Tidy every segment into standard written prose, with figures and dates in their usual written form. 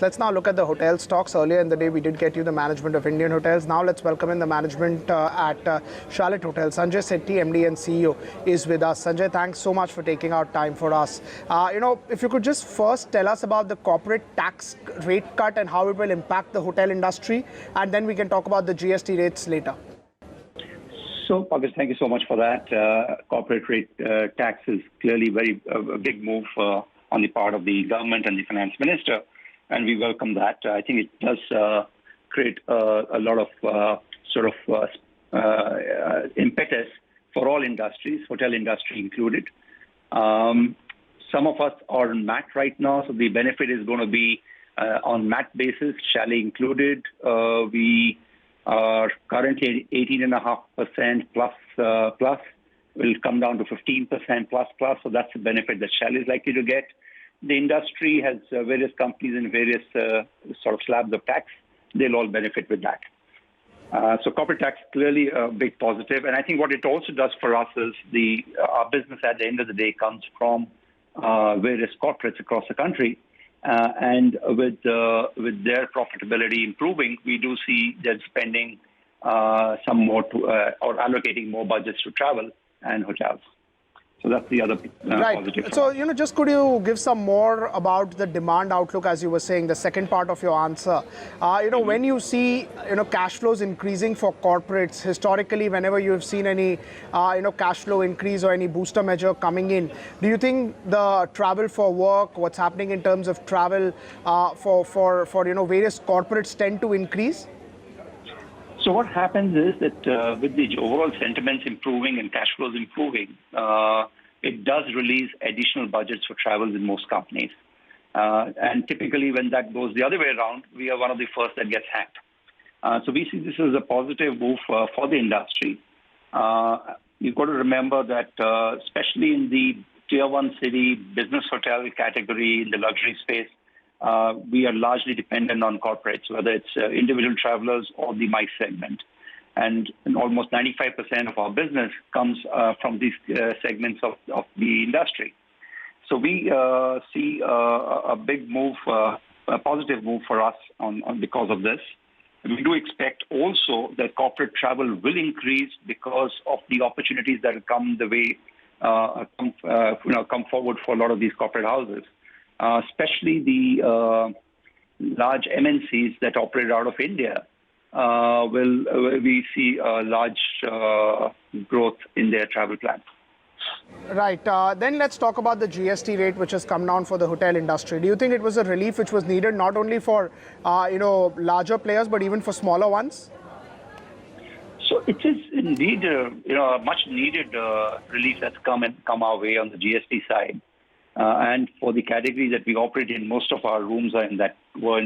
Let's now look at the hotel stocks. Earlier in the day, we did get you the management of Indian Hotels. Now let's welcome in the management at Chalet Hotels. Sanjay Sethi, MD and CEO, is with us. Sanjay, thanks so much for taking out time for us. If you could just first tell us about the corporate tax rate cut and how it will impact the hotel industry, and then we can talk about the GST rates later. So, August, thank you so much for that. Corporate rate tax is clearly a big move on the part of the government and the finance minister, and we welcome that. I think it does create a lot of impetus for all industries, hotel industry included. Some of us are on MAT right now, so the benefit is going to be on MAT basis, Chalet included. We are currently 18.5% plus, will come down to 15% plus, so that's the benefit that Chalet is likely to get. The industry has various companies and various sort of slabs of tax. They'll all benefit with that. So corporate tax, clearly a big positive. And I think what it also does for us is our business at the end of the day comes from various corporates across the country. And with their profitability improving, we do see them spending some more or allocating more budgets to travel and hotels. So that's the other positive. So, just could you give some more about the demand outlook, as you were saying, the second part of your answer? When you see, cash flows increasing for corporates, historically, whenever you have seen any, cash flow increase or any booster measure coming in, do you think the travel for work, what's happening in terms of travel for various corporates tend to increase? So what happens is that with the overall sentiments improving and cash flows improving, it does release additional budgets for travels in most companies. And typically when that goes the other way around, we are one of the first that gets hacked. So we see this as a positive move for the industry. You've got to remember that especially in the tier one city business hotel category, in the luxury space, we are largely dependent on corporates, whether it's individual travelers or the MICE segment. And almost 95% of our business comes from these segments of the industry. So we see a big move, a positive move for us because of this. And we do expect also that corporate travel will increase because of the opportunities that will come the way, come forward for a lot of these corporate houses. Especially the large MNCs that operate out of India, we see a large growth in their travel plans. Right. Then let's talk about the GST rate, which has come down for the hotel industry. Do you think it was a relief which was needed not only for larger players, but even for smaller ones? So it is indeed a much needed relief that's come our way on the GST side. And for the categories that we operate in, most of our rooms were in the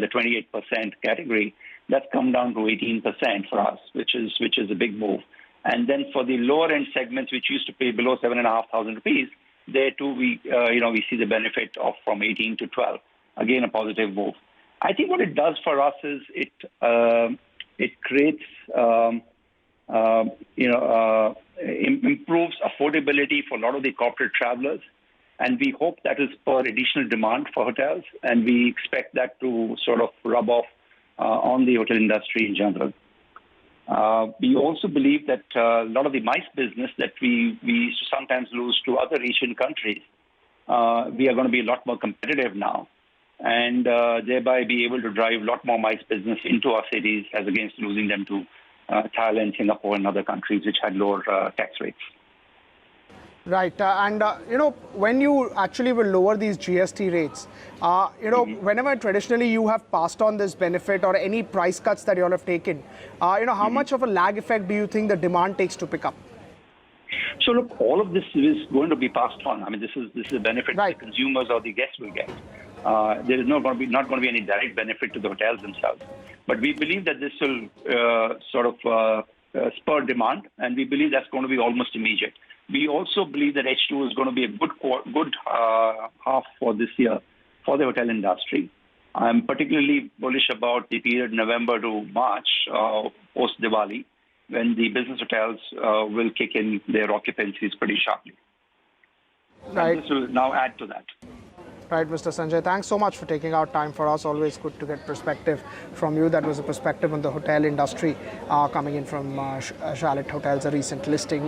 28% category. That's come down to 18% for us, which is a big move. And then for the lower end segments, which used to pay below 7,500 rupees, there too we see the benefit of from 18 to 12. Again, a positive move. I think what it does for us is it creates improves affordability for a lot of the corporate travelers. And we hope that will spur additional demand for hotels, and we expect that to sort of rub off on the hotel industry in general. We also believe that a lot of the MICE business that we used to sometimes lose to other Asian countries, we are going to be a lot more competitive now, and thereby be able to drive a lot more MICE business into our cities as against losing them to Thailand, Singapore, and other countries which had lower tax rates. Right. When you actually will lower these GST rates, whenever traditionally you have passed on this benefit or any price cuts that you all have taken, how much of a lag effect do you think the demand takes to pick up? So look, all of this is going to be passed on. I mean, this is a benefit right. the consumers or the guests will get. There is not going to be any direct benefit to the hotels themselves. But we believe that this will spur demand, and we believe that's going to be almost immediate. We also believe that H2 is going to be a good half for this year for the hotel industry. I'm particularly bullish about the period November to March, post-Diwali, when the business hotels will kick in their occupancies pretty sharply. Right. And this will now add to that. Right, Mr. Sanjay. Thanks so much for taking out time for us. Always good to get perspective from you. That was a perspective on the hotel industry coming in from Chalet Hotels, a recent listing.